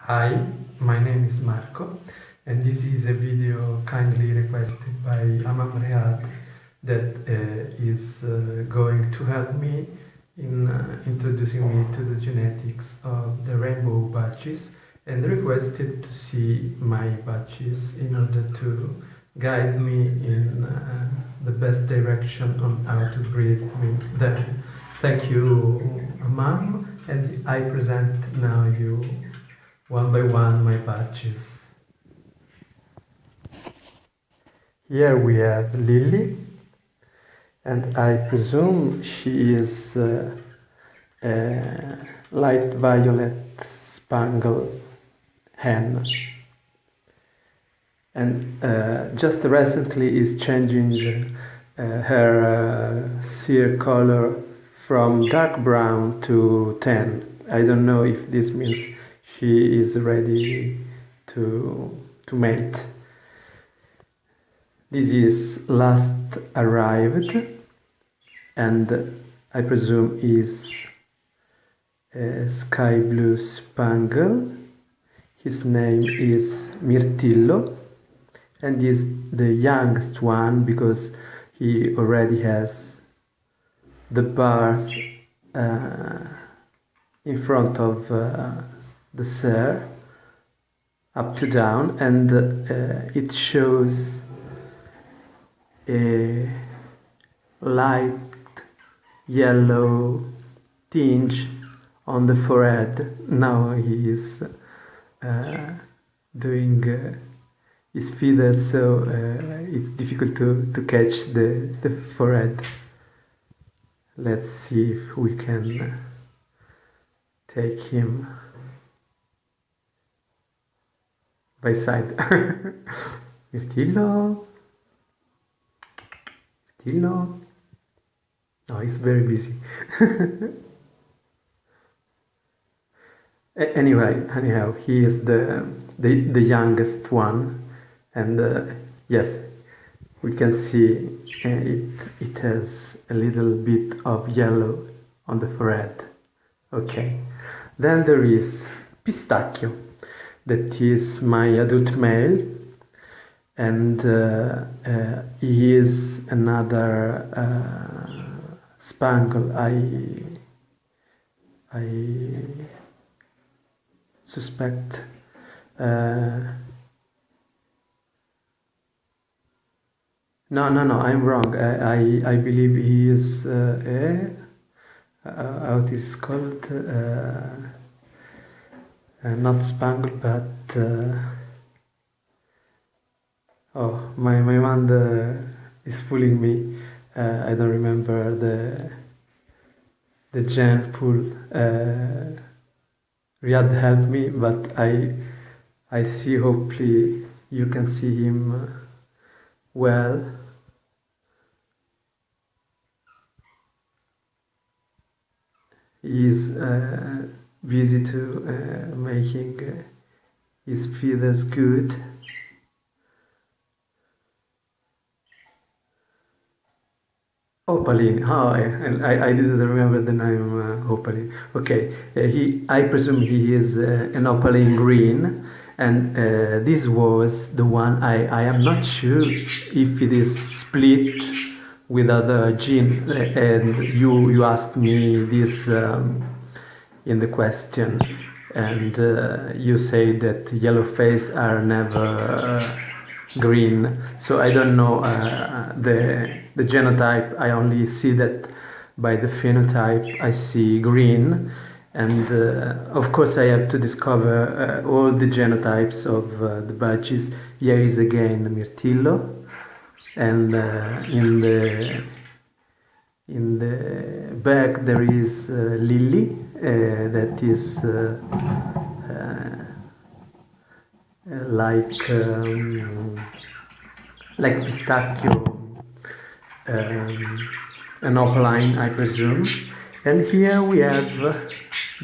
Hi, my name is Marco, and this is a video kindly requested by Amam Riyad that is going to help me in introducing me to the genetics of the rainbow budgies, and requested to see my budgies in order to guide me in the best direction on how to breed them. Thank you, Amam, and I present now you one by one my budgies. Here we have Lily, and I presume she is a light violet spangled hen, and just recently is changing her cere color from dark brown to tan. I don't know if this means she is ready to mate. This is last arrived, and I presume is a sky blue spangle. His name is Mirtillo, and is the youngest one because he already has the bars in front of the cere up to down, and it shows a light yellow tinge on the forehead. Now he is doing his feathers, so it's difficult to catch the forehead. Let's see if we can take him by side. Mirtillo. Mirtillo. Oh, he's very busy. Anyhow, he is the youngest one, and yes, we can see it has a little bit of yellow on the forehead. Okay, then there is Pistachio, that is my adult male, and he is another spangle. I suspect no, I'm wrong. I believe he is how it is called, not spangle, but oh, my mind is fooling me. I don't remember the gen pool. Riyad help me, but I see. Hopefully you can see him well. He is busy to making his feathers good. Opaline. Oh, I didn't remember the name Opaline. Okay, I presume he is an opaline green, and this was the one. I am not sure if it is split with other gene, and you asked me this in the question, and you say that yellow face are never green, so I don't know the genotype. I only see that by the phenotype I see green, and of course I have to discover all the genotypes of the budgies. Here is again Mirtillo, and in the back there is Lily, that is like Pistachio, an opaline, I presume. And here we have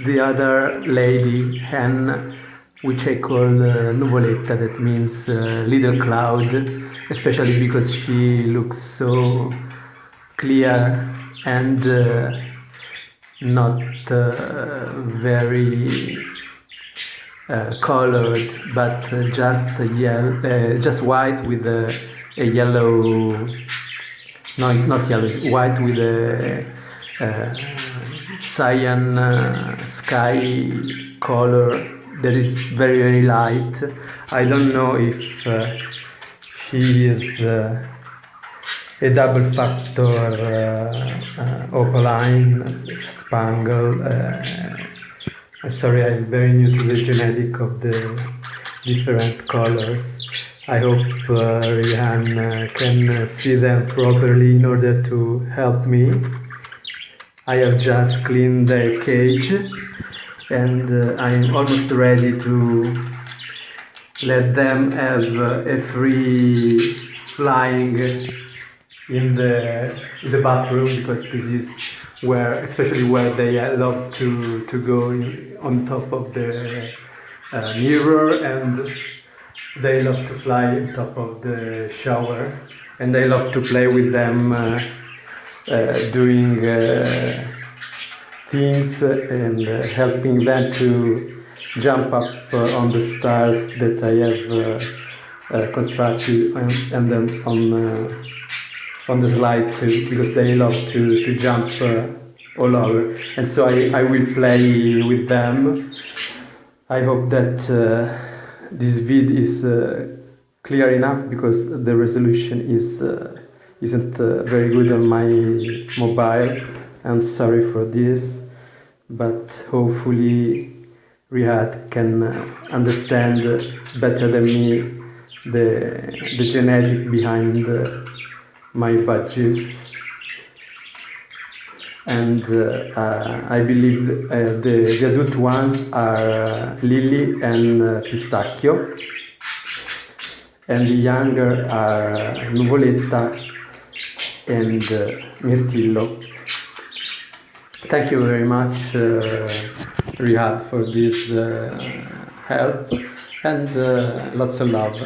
the other lady hen, which I call nuvoletta, that means little cloud, especially because she looks so clear and not very colored, but just white with a yellow, no, not yellow, white with a cyan sky color that is very, very light. I don't know if she is a double factor opaline spangle. Sorry, I'm very new to the genetic of the different colors. I hope Rihan can see them properly in order to help me. I have just cleaned the cage and I'm almost ready to let them have a free flying in the bathroom, because this is where, especially where they love to go on top of the mirror, and they love to fly on top of the shower, and they love to play with them doing things and helping them to jump up on the stars that I have constructed and then on the slide too, because they love to jump all over, and so I will play with them. I hope that this vid is clear enough, because the resolution isn't very good on my mobile. I'm sorry for this, but hopefully Riyadh can understand better than me the genetic behind my budgies, and I believe the adult ones are Lily and Pistachio, and the younger are Nuvoletta and Mirtillo. Thank you very much, Riyadh, for this help, and lots of love.